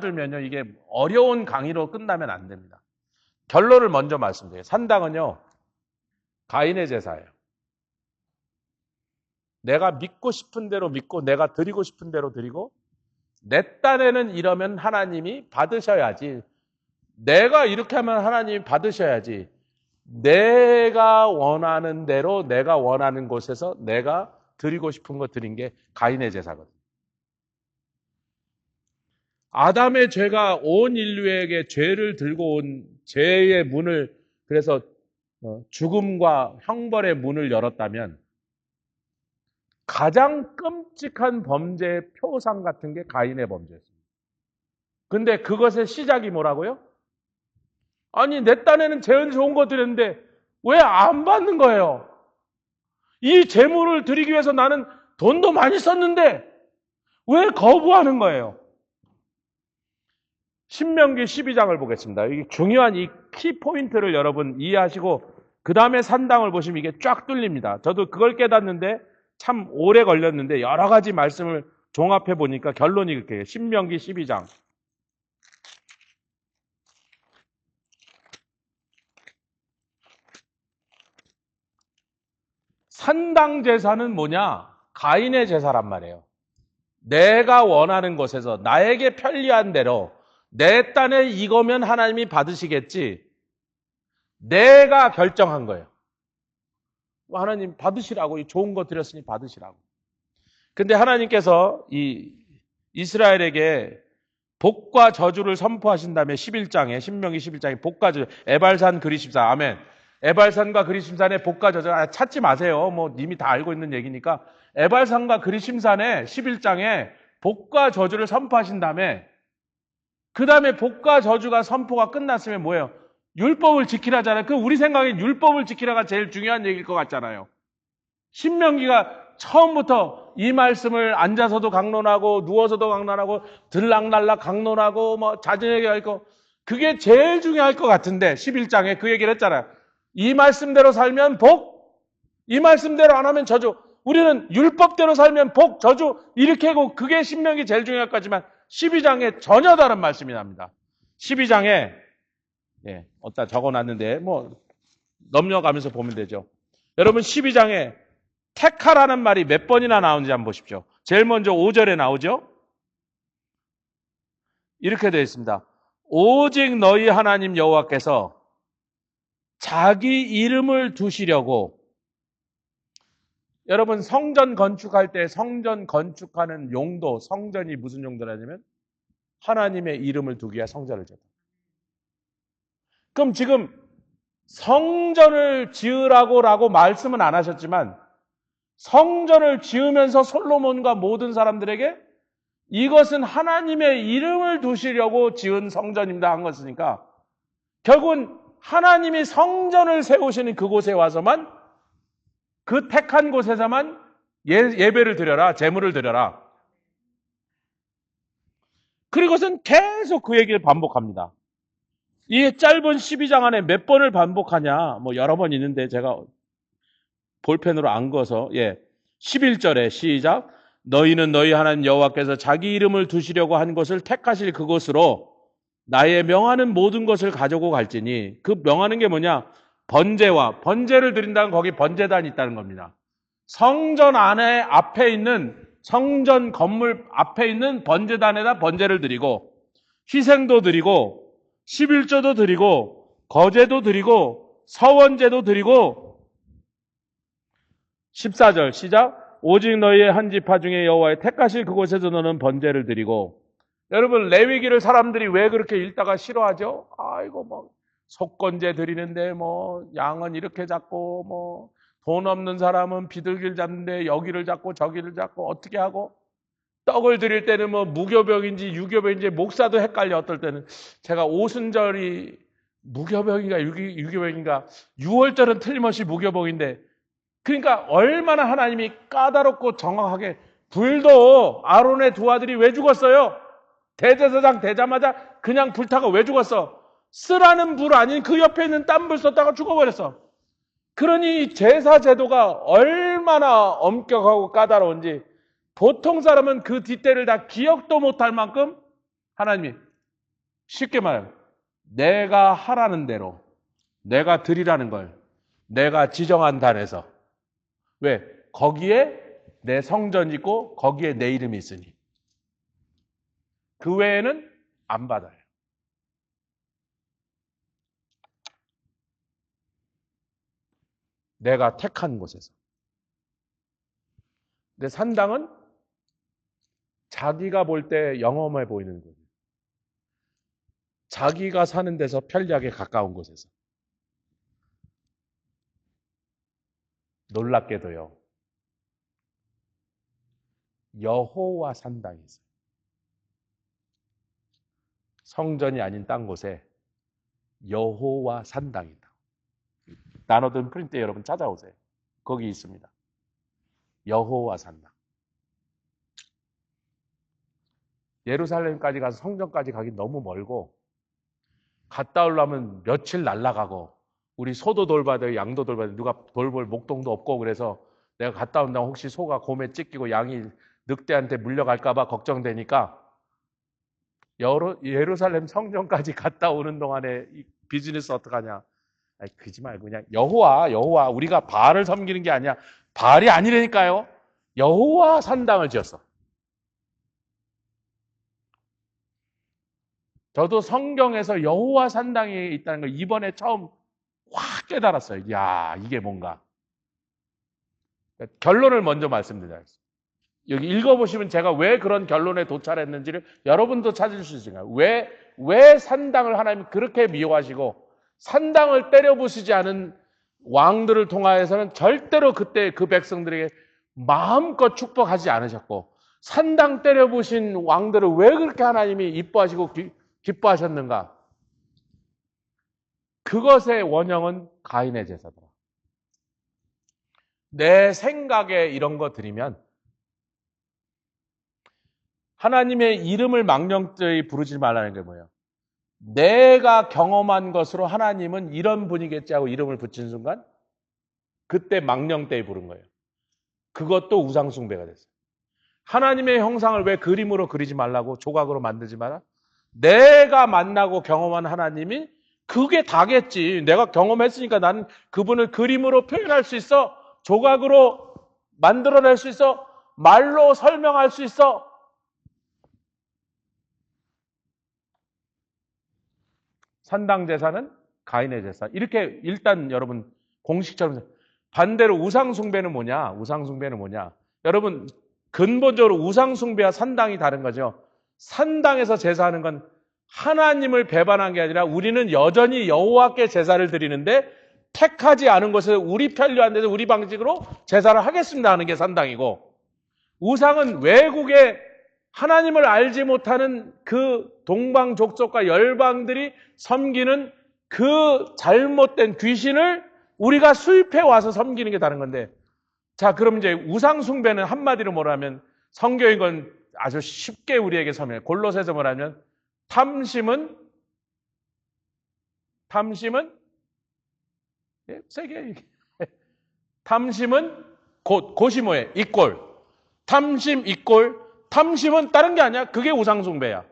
들면요, 이게 어려운 강의로 끝나면 안 됩니다. 결론을 먼저 말씀드려요. 산당은요, 가인의 제사예요. 내가 믿고 싶은 대로 믿고 내가 드리고 싶은 대로 드리고 내 딴에는 이러면 하나님이 받으셔야지. 내가 이렇게 하면 하나님이 받으셔야지. 내가 원하는 대로 내가 원하는 곳에서 내가 드리고 싶은 거 드린 게 가인의 제사거든요. 아담의 죄가 온 인류에게 죄를 들고 온 죄의 문을, 그래서 죽음과 형벌의 문을 열었다면 가장 끔찍한 범죄의 표상 같은 게 가인의 범죄였습니다. 근데 그것의 시작이 뭐라고요? 아니, 내 딴에는 제일 좋은 거 드렸는데 왜 안 받는 거예요? 이 재물을 드리기 위해서 나는 돈도 많이 썼는데 왜 거부하는 거예요? 신명기 12장을 보겠습니다. 이게 중요한 이 키포인트를 여러분 이해하시고 그 다음에 산당을 보시면 이게 쫙 뚫립니다. 저도 그걸 깨닫는데 참 오래 걸렸는데 여러 가지 말씀을 종합해 보니까 결론이 그렇게 해요. 신명기 12장. 산당 제사는 뭐냐? 가인의 제사란 말이에요. 내가 원하는 곳에서 나에게 편리한 대로 내 딴에 이거면 하나님이 받으시겠지. 내가 결정한 거예요. 하나님 받으시라고, 좋은 거 드렸으니 받으시라고. 근데 하나님께서 이 이스라엘에게 복과 저주를 선포하신 다음에 11장에, 신명기 11장에 복과 저주, 에발산 그리심산, 아멘. 에발산과 그리심산의 복과 저주, 찾지 마세요. 뭐 이미 다 알고 있는 얘기니까. 에발산과 그리심산의 11장에 복과 저주를 선포하신 다음에 그 다음에 복과 저주가 선포가 끝났으면 뭐예요? 율법을 지키라잖아요. 그 우리 생각엔 율법을 지키라가 제일 중요한 얘기일 것 같잖아요. 신명기가 처음부터 이 말씀을 앉아서도 강론하고 누워서도 강론하고 들락날락 강론하고 뭐 자전에게 할 거, 그게 제일 중요할 것 같은데 11장에 그 얘기를 했잖아요. 이 말씀대로 살면 복, 이 말씀대로 안 하면 저주. 우리는 율법대로 살면 복, 저주 이렇게 하고 그게 신명기 제일 중요할 거지만 12장에 전혀 다른 말씀이 납니다. 12장에 어디다 적어놨는데 뭐 넘겨가면서 보면 되죠. 여러분 12장에 택하라는 말이 몇 번이나 나오는지 한번 보십시오. 제일 먼저 5절에 나오죠. 이렇게 되어 있습니다. 오직 너희 하나님 여호와께서 자기 이름을 두시려고. 여러분 성전 건축할 때 성전 건축하는 용도, 성전이 무슨 용도라냐면 하나님의 이름을 두기 위해 성전을 지었다. 그럼 지금 성전을 지으라고 말씀은 안 하셨지만 성전을 지으면서 솔로몬과 모든 사람들에게 이것은 하나님의 이름을 두시려고 지은 성전입니다 한 것이니까 결국은 하나님이 성전을 세우시는 그곳에 와서만, 그 택한 곳에서만 예배를 드려라, 제물을 드려라. 그리고선 계속 그 얘기를 반복합니다. 이 짧은 12장 안에 몇 번을 반복하냐, 뭐 여러 번 있는데 제가 볼펜으로 안 그어서 11절에 시작. 너희는 너희 하나님 여호와께서 자기 이름을 두시려고 한 것을 택하실 그곳으로 나의 명하는 모든 것을 가지고 갈지니. 그 명하는 게 뭐냐? 번제를 드린다는 거기 번제단이 있다는 겁니다. 성전 안에 앞에 있는 성전 건물 앞에 있는 번제단에다 번제를 드리고 희생도 드리고 11조도 드리고 거제도 드리고 서원제도 드리고. 14절 시작. 오직 너희의 한 지파 중에 여호와의 택하실 그곳에서 너는 번제를 드리고. 여러분 레위기를 사람들이 왜 그렇게 읽다가 싫어하죠? 아이고 뭐 속건제 드리는데 뭐 양은 이렇게 잡고 뭐 돈 없는 사람은 비둘기를 잡는데 여기를 잡고 저기를 잡고 어떻게 하고, 떡을 드릴 때는 뭐 무교병인지 유교병인지 목사도 헷갈려. 어떨 때는 제가 오순절이 무교병인가 유교병인가, 6월절은 틀림없이 무교병인데, 그러니까 얼마나 하나님이 까다롭고 정확하게. 불도 아론의 두 아들이 왜 죽었어요? 대제사장 되자마자 그냥 불타가 왜 죽었어? 쓰라는 불 아닌 그 옆에 있는 딴 불 썼다가 죽어버렸어. 그러니 제사 제도가 얼마나 엄격하고 까다로운지 보통 사람은 그 뒷대를 다 기억도 못할 만큼 하나님이 쉽게 말하면 내가 하라는 대로, 내가 드리라는 걸 내가 지정한 단에서, 왜? 거기에 내 성전이 있고 거기에 내 이름이 있으니 그 외에는 안 받아요. 내가 택한 곳에서. 근데 산당은 자기가 볼 때 영험해 보이는 거예요. 자기가 사는 데서 편리하게 가까운 곳에서. 놀랍게도요, 여호와 산당이 있어요. 성전이 아닌 딴 곳에 여호와 산당이다. 나눠든 프린트 여러분 찾아오세요. 거기 있습니다. 여호와 산당. 예루살렘까지 가서 성전까지 가기 너무 멀고, 갔다 오려면 며칠 날아가고, 우리 소도 돌봐야 돼요, 양도 돌봐야 돼요. 누가 돌볼 목동도 없고, 그래서 내가 갔다 온다면 혹시 소가 곰에 찢기고 양이 늑대한테 물려갈까봐 걱정되니까 예루살렘 성전까지 갔다 오는 동안에 이 비즈니스 어떡하냐. 아니, 그러지 말고 그냥 여호와, 우리가 바알을 섬기는 게 아니야. 바알이 아니라니까요. 여호와 산당을 지었어. 저도 성경에서 여호와 산당이 있다는 걸 이번에 처음 확 깨달았어요. 야, 이게 뭔가. 결론을 먼저 말씀드리겠습니다. 여기 읽어보시면 제가 왜 그런 결론에 도달했는지를 여러분도 찾을 수 있어요. 왜 산당을 하나님이 그렇게 미워하시고 산당을 때려부수지 않은 왕들을 통하여서는 절대로 그때 그 백성들에게 마음껏 축복하지 않으셨고, 산당 때려부신 왕들을 왜 그렇게 하나님이 이뻐하시고 기뻐하셨는가? 그것의 원형은 가인의 제사더라. 내 생각에 이런 거 드리면 하나님의 이름을 망령되이 부르지 말라는 게 뭐예요? 내가 경험한 것으로 하나님은 이런 분이겠지 하고 이름을 붙인 순간 그때 망령되이 부른 거예요. 그것도 우상숭배가 됐어요. 하나님의 형상을 왜 그림으로 그리지 말라고, 조각으로 만들지 마라? 내가 만나고 경험한 하나님이 그게 다겠지. 내가 경험했으니까 나는 그분을 그림으로 표현할 수 있어. 조각으로 만들어낼 수 있어. 말로 설명할 수 있어. 산당 제사는 가인의 제사. 이렇게 일단 여러분 공식처럼. 반대로 우상숭배는 뭐냐? 우상숭배는 뭐냐? 여러분 근본적으로 우상숭배와 산당이 다른 거죠. 산당에서 제사하는 건 하나님을 배반한 게 아니라 우리는 여전히 여호와께 제사를 드리는데 택하지 않은 곳에서 우리 편리한 데서 우리 방식으로 제사를 하겠습니다 하는 게 산당이고, 우상은 외국에 하나님을 알지 못하는 그 동방족속과 열방들이 섬기는 그 잘못된 귀신을 우리가 수입해 와서 섬기는 게 다른 건데, 자, 그럼 이제 우상숭배는 한마디로 뭐라면, 성경인 건 아주 쉽게 우리에게 설명해. 골로새서 뭐라면, 탐심은 예, 세게 탐심은 곧이 뭐예요? 이꼴. 탐심 이꼴. 탐심은 다른 게 아니야. 그게 우상숭배야.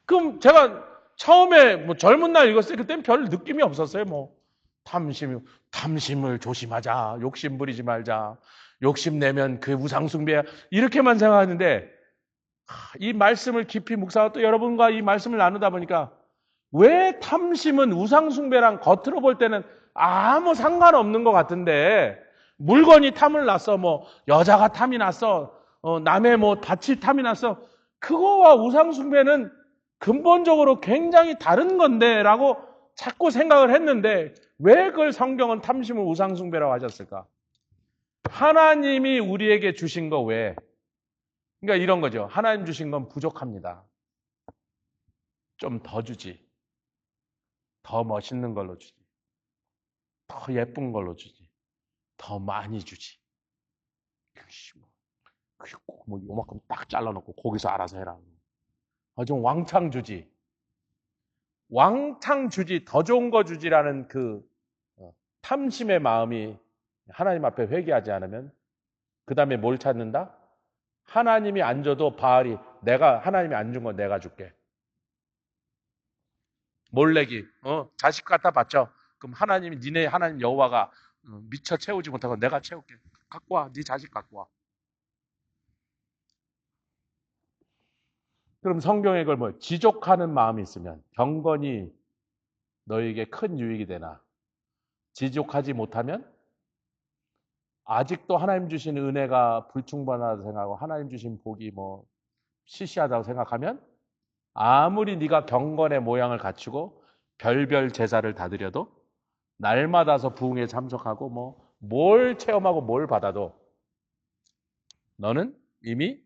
그럼 제가 처음에 뭐 젊은 날 읽었을 때 그때는 별 느낌이 없었어요. 뭐 탐심을 조심하자. 욕심 부리지 말자. 욕심 내면 그 우상숭배야. 이렇게만 생각하는데 이 말씀을 깊이 묵상하고 또 여러분과 이 말씀을 나누다 보니까 왜 탐심은 우상숭배랑 겉으로 볼 때는 아무 상관없는 것 같은데, 물건이 탐을 났어, 뭐 여자가 탐이 났어, 남의 뭐 밭이 탐이 났어, 그거와 우상숭배는 근본적으로 굉장히 다른 건데 라고 자꾸 생각을 했는데, 왜 그걸 성경은 탐심을 우상숭배라고 하셨을까? 하나님이 우리에게 주신 거 외에, 그러니까 이런 거죠. 하나님 주신 건 부족합니다. 좀 더 주지. 더 멋있는 걸로 주지. 더 예쁜 걸로 주지. 더 많이 주지. 뭐 요만큼 딱 잘라놓고 거기서 알아서 해라. 좀 왕창 주지. 왕창 주지. 더 좋은 거 주지라는 그 탐심의 마음이 하나님 앞에 회개하지 않으면 그 다음에 뭘 찾는다? 하나님이 안 줘도 바알이 내가 하나님이 안 준 건 내가 줄게. 몰래기. 자식 갖다 바쳐. 그럼 하나님이 니네 하나님 여호와가 미처 채우지 못하고 내가 채울게. 갖고 와. 네 자식 갖고 와. 그럼 성경에 그걸 뭐 지족하는 마음이 있으면 경건이 너에게 큰 유익이 되나 지족하지 못하면 아직도 하나님 주신 은혜가 불충분하다고 생각하고 하나님 주신 복이 뭐 시시하다고 생각하면 아무리 네가 경건의 모양을 갖추고 별별 제사를 다 드려도 날마다서 부흥에 참석하고 뭐 뭘 체험하고 뭘 받아도 너는 이미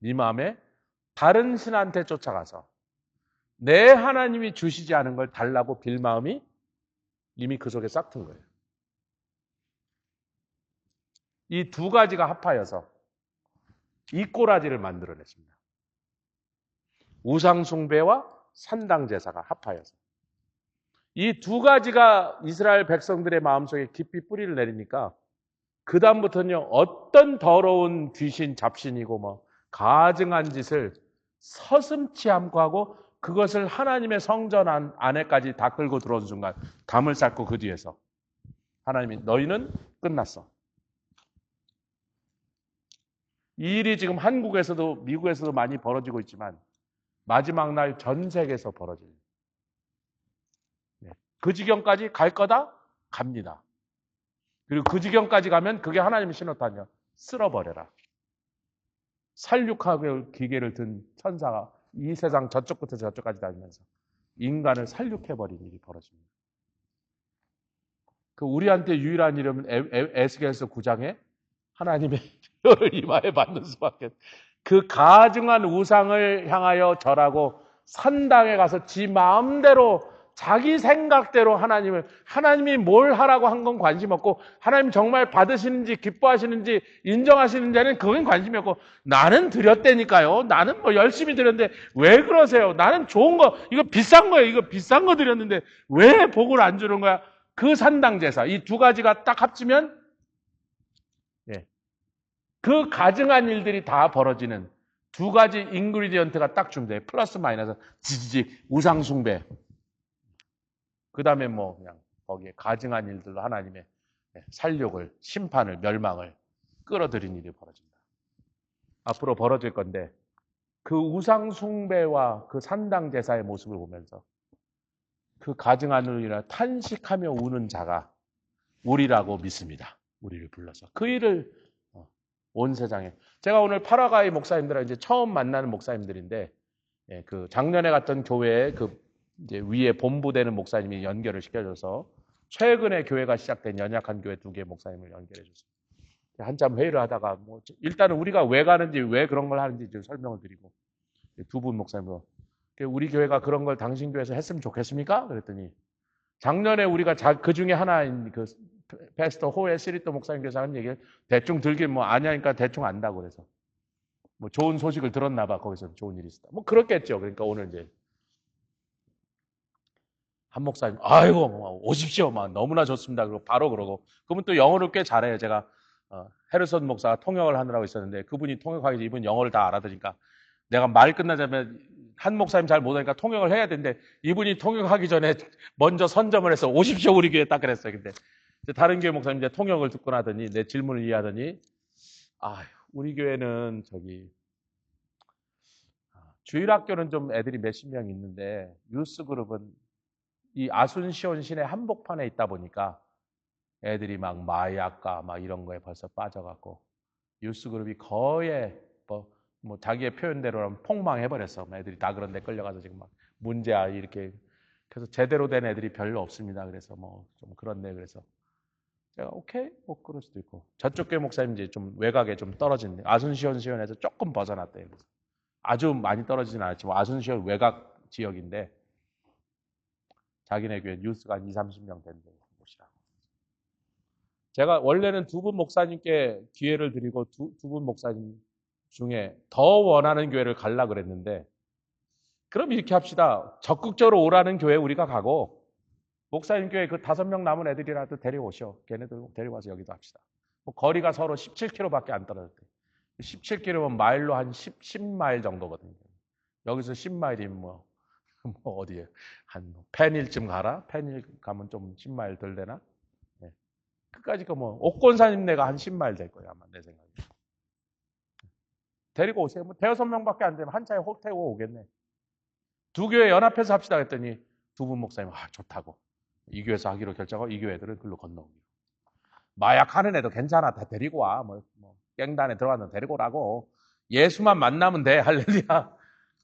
네 마음에 다른 신한테 쫓아가서 내 하나님이 주시지 않은 걸 달라고 빌 마음이 이미 그 속에 싹튼 거예요. 이 두 가지가 합하여서 이 꼬라지를 만들어냈습니다. 우상숭배와 산당제사가 합하여서. 이 두 가지가 이스라엘 백성들의 마음속에 깊이 뿌리를 내리니까 그 다음부터는요 어떤 더러운 귀신 잡신이고 뭐 가증한 짓을 서슴지 않고 하고 그것을 하나님의 성전 안에까지 다 끌고 들어온 순간 담을 쌓고 그 뒤에서 하나님이 너희는 끝났어. 이 일이 지금 한국에서도 미국에서도 많이 벌어지고 있지만 마지막 날 전 세계에서 벌어질 그 지경까지 갈 거다? 갑니다. 그리고 그 지경까지 가면 그게 하나님의 신호탄이야. 쓸어버려라. 살육하고 기계를 든 천사가 이 세상 저쪽부터 저쪽까지 다니면서 인간을 살육해버린 일이 벌어집니다. 그 우리한테 유일한 이름은 에스겔서 9장에 하나님의 혀를 이마에 받는 수밖에. 그 가증한 우상을 향하여 절하고 산당에 가서 지 마음대로 자기 생각대로 하나님이 뭘 하라고 한 건 관심 없고 하나님 정말 받으시는지 기뻐하시는지 인정하시는지는 그건 관심이 없고 나는 드렸다니까요. 나는 뭐 열심히 드렸는데 왜 그러세요? 나는 좋은 거 이거 비싼 거예요. 이거 비싼 거 드렸는데 왜 복을 안 주는 거야? 그 산당제사 이 두 가지가 딱 합치면 그 가증한 일들이 다 벌어지는 두 가지 인그리디언트가 딱 준비돼요. 플러스 마이너스 지지직 우상숭배 그 다음에 뭐 그냥 거기에 가증한 일들로 하나님의 살육을 심판을 멸망을 끌어들인 일이 벌어집니다. 앞으로 벌어질 건데 그 우상숭배와 그 산당제사의 모습을 보면서 그 가증한 일이나 탄식하며 우는 자가 우리라고 믿습니다. 우리를 불러서 그 일을 온 세상에 제가 오늘 파라과이 목사님들하고 이제 처음 만나는 목사님들인데 그 작년에 갔던 교회에 그 이제 위에 본부되는 목사님이 연결을 시켜줘서 최근에 교회가 시작된 연약한 교회 2개 목사님을 연결해줬어요. 한참 회의를 하다가 뭐 일단은 우리가 왜 가는지 왜 그런 걸 하는지 좀 설명을 드리고 두 분 목사님도 우리 교회가 그런 걸 당신 교회에서 했으면 좋겠습니까? 그랬더니 작년에 우리가 그 중에 하나인 그 패스터 호에 시리토 목사님께서 하는 얘기를 대충 들긴 뭐 아냐니까 대충 안다고 그래서 뭐 좋은 소식을 들었나 봐. 거기서 좋은 일이 있었다. 뭐 그렇겠죠. 그러니까 오늘 이제 한 목사님 아이고 오십시오. 막 너무나 좋습니다. 그리고 바로 그러고 그분 또 영어를 꽤 잘해요. 제가 헤르손 목사가 통역을 하느라고 있었는데 그분이 통역하기 전에 이분 영어를 다 알아들으니까 내가 말 끝나자면 한 목사님 잘 못하니까 통역을 해야 되는데 이분이 통역하기 전에 먼저 선점을 해서 오십시오 우리 교회 딱 그랬어요. 근데 다른 교회 목사님 이제 통역을 듣고 나더니 내 질문을 이해하더니 우리 교회는 주일학교는 좀 애들이 몇십 명 있는데 유스 그룹은 이 아순시온 시내 한복판에 있다 보니까 애들이 막 마약과 막 이런 거에 벌써 빠져갖고 유스 그룹이 거의 뭐 자기의 표현대로는 폭망해버렸어. 애들이 다 그런 데 끌려가서 지금 막 문제야 이렇게 그래서 제대로 된 애들이 별로 없습니다. 그래서 뭐 좀 그렇네. 그래서 제가 오케이 뭐 그럴 수도 있고 저쪽 교회 목사님 이제 좀 외곽에 좀 떨어진 아순시온 시온에서 조금 벗어났대요. 그래서 아주 많이 떨어지진 않았지만 아순시온 외곽 지역인데 자기네 교회 뉴스가 한 20-30명 된대 곳이라고. 제가 원래는 두 분 목사님께 기회를 드리고 두 분 목사님 중에 더 원하는 교회를 가려고 그랬는데 그럼 이렇게 합시다. 적극적으로 오라는 교회 우리가 가고 목사님 교회 그 5명 남은 애들이라도 데려오셔. 걔네들 데려와서 여기도 합시다. 뭐 거리가 서로 17km밖에 안 떨어졌대. 17km면 마일로 한 10마일 정도거든요. 여기서 10마일이면 뭐 어디에 한 펜힐쯤 가라? 펜힐 가면 좀 10마일 덜 되나? 네. 끝까지 뭐 옥곤산 내가 한 10마일 될 거예요 아마 내 생각에. 데리고 오세요. 뭐 대여섯 명밖에 안 되면 한 차에 혹 태우고 오겠네. 두 교회 연합해서 합시다 했더니 두 분 목사님 좋다고 이 교회에서 하기로 결정하고 이 교회 애들은 글로 건너오기로. 마약 하는 애도 괜찮아 다 데리고 와. 뭐 갱단에 들어가면 데리고 오라고. 예수만 만나면 돼. 할렐루야.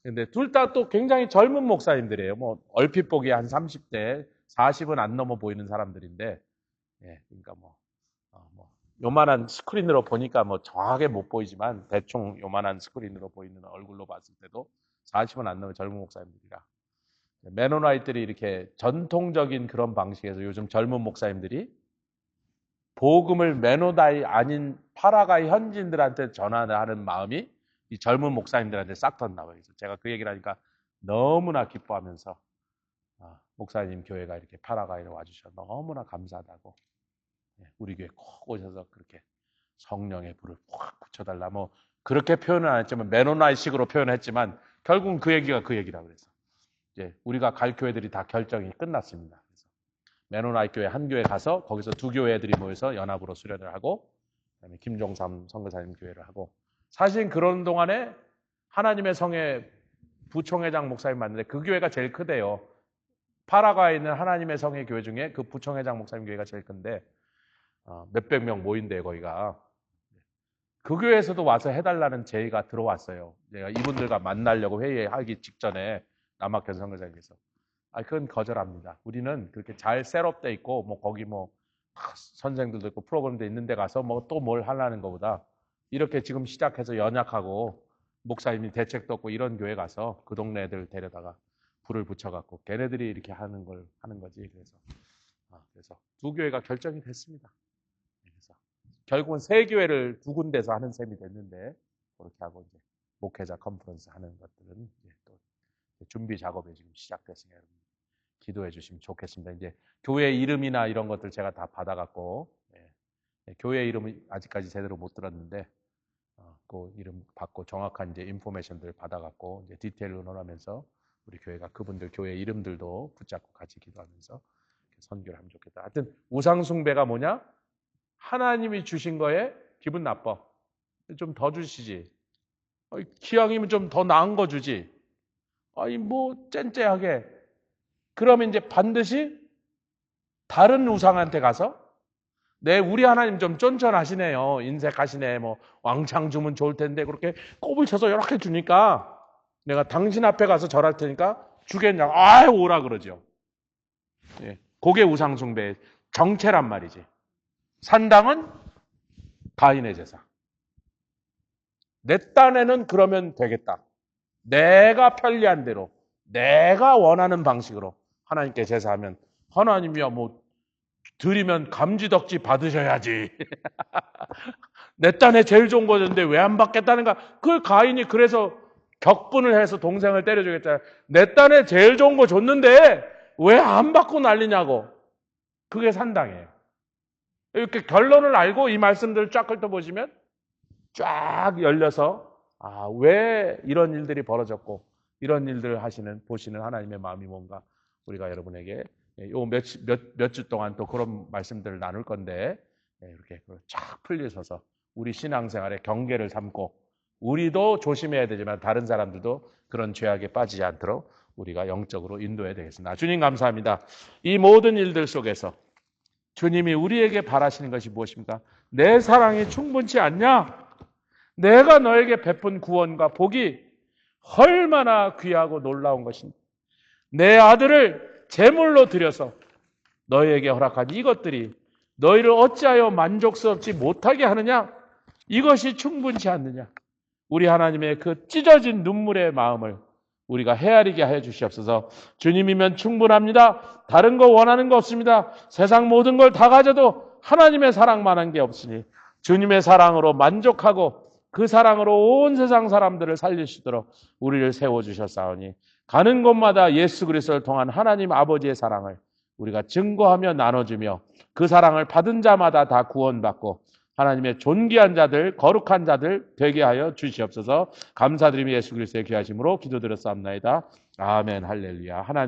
근데 둘 다 또 굉장히 젊은 목사님들이에요. 뭐 얼핏 보기에 한 30대, 40은 안 넘어 보이는 사람들인데, 예, 그러니까 요만한 스크린으로 보니까 뭐 정확하게 못 보이지만 대충 요만한 스크린으로 보이는 얼굴로 봤을 때도 40은 안 넘는 젊은 목사님들이라. 메노나이트들이 이렇게 전통적인 그런 방식에서 요즘 젊은 목사님들이 복음을 메노나이 아닌 파라과이 현지인들한테 전하는 마음이 이 젊은 목사님들한테 싹 텄나 봐요. 그래서 제가 그 얘기를 하니까 너무나 기뻐하면서 목사님 교회가 이렇게 파라과이로 와주셔서 너무나 감사하다고. 우리 교회 꼭 오셔서 그렇게 성령의 불을 확 붙여달라. 뭐 그렇게 표현은 안 했지만 메노나이식으로 표현했지만 결국은 그 얘기가 그 얘기라 그래서 이제 우리가 갈 교회들이 다 결정이 끝났습니다. 그래서 메노나이 교회 한 교회 가서 거기서 두 교회들이 모여서 연합으로 수련을 하고 그다음에 김종삼 선교사님 교회를 하고 사실 그런 동안에 하나님의 성의 부총회장 목사님 만났는데 그 교회가 제일 크대요. 파라과이에 있는 하나님의 성의 교회 중에 그 부총회장 목사님 교회가 제일 큰데 몇백 명 모인대요 거기가. 그 교회에서도 와서 해달라는 제의가 들어왔어요. 내가 이분들과 만나려고 회의하기 직전에 남학교 선교사님께서 그건 거절합니다. 우리는 그렇게 잘 셋업돼 있고 뭐 거기 뭐 선생들도 있고 프로그램도 있는 데 가서 뭐 또 뭘 하려는 것보다 이렇게 지금 시작해서 연약하고 목사님이 대책도 없고 이런 교회 가서 그 동네 애들 데려다가 불을 붙여갖고 걔네들이 이렇게 하는 걸 하는 거지. 그래서 두 교회가 결정이 됐습니다. 그래서 결국은 세 교회를 두 군데서 하는 셈이 됐는데 그렇게 하고 이제 목회자 컨퍼런스 하는 것들은 이제 또 준비 작업이 지금 시작됐으니까 여러분 기도해 주시면 좋겠습니다. 이제 교회 이름이나 이런 것들 제가 다 받아갖고 교회 이름은 아직까지 제대로 못 들었는데 그 이름 받고 정확한 이제 인포메이션들 받아갖고 이제 디테일 의논하면서 우리 교회가 그분들 교회 이름들도 붙잡고 같이 기도하면서 선교를 하면 좋겠다. 하여튼 우상 숭배가 뭐냐? 하나님이 주신 거에 기분 나빠. 좀 더 주시지. 기왕이면 좀 더 나은 거 주지. 뭐 쨍쨍하게. 그러면 이제 반드시 다른 우상한테 가서 우리 하나님 좀 쫀쫀하시네요. 인색하시네. 뭐 왕창 주면 좋을 텐데 그렇게 꼽을 쳐서 이렇게 주니까 내가 당신 앞에 가서 절할 테니까 주겠냐고. 오라 그러죠. 예. 그게 우상 숭배의 정체란 말이지. 산당은 가인의 제사. 내 딴에는 그러면 되겠다. 내가 편리한 대로, 내가 원하는 방식으로 하나님께 제사하면 하나님이야 뭐 드리면 감지덕지 받으셔야지. 내 딴에 제일 좋은 거였는데 왜 안 받겠다는가? 그 가인이 그래서 격분을 해서 동생을 때려주겠잖아요. 내 딴에 제일 좋은 거 줬는데 왜 안 받고 난리냐고. 그게 산당이에요. 이렇게 결론을 알고 이 말씀들을 쫙 훑어보시면 쫙 열려서 왜 이런 일들이 벌어졌고 이런 일들을 보시는 하나님의 마음이 뭔가 우리가 여러분에게 요 몇 주 동안 또 그런 말씀들을 나눌 건데 이렇게 쫙 풀리셔서 우리 신앙생활에 경계를 삼고 우리도 조심해야 되지만 다른 사람들도 그런 죄악에 빠지지 않도록 우리가 영적으로 인도해야 되겠습니다. 주님 감사합니다. 이 모든 일들 속에서 주님이 우리에게 바라시는 것이 무엇입니까? 내 사랑이 충분치 않냐? 내가 너에게 베푼 구원과 복이 얼마나 귀하고 놀라운 것인가. 내 아들을 제물로 드려서 너희에게 허락한 이것들이 너희를 어찌하여 만족스럽지 못하게 하느냐? 이것이 충분치 않느냐? 우리 하나님의 그 찢어진 눈물의 마음을 우리가 헤아리게 해 주시옵소서. 주님이면 충분합니다. 다른 거 원하는 거 없습니다. 세상 모든 걸 다 가져도 하나님의 사랑만한 게 없으니 주님의 사랑으로 만족하고 그 사랑으로 온 세상 사람들을 살리시도록 우리를 세워주셨사오니 가는 곳마다 예수 그리스도를 통한 하나님 아버지의 사랑을 우리가 증거하며 나눠주며 그 사랑을 받은 자마다 다 구원받고 하나님의 존귀한 자들, 거룩한 자들 되게 하여 주시옵소서. 감사드리며 예수 그리스도의 귀하심으로 기도드렸사옵나이다. 아멘. 할렐루야. 하나님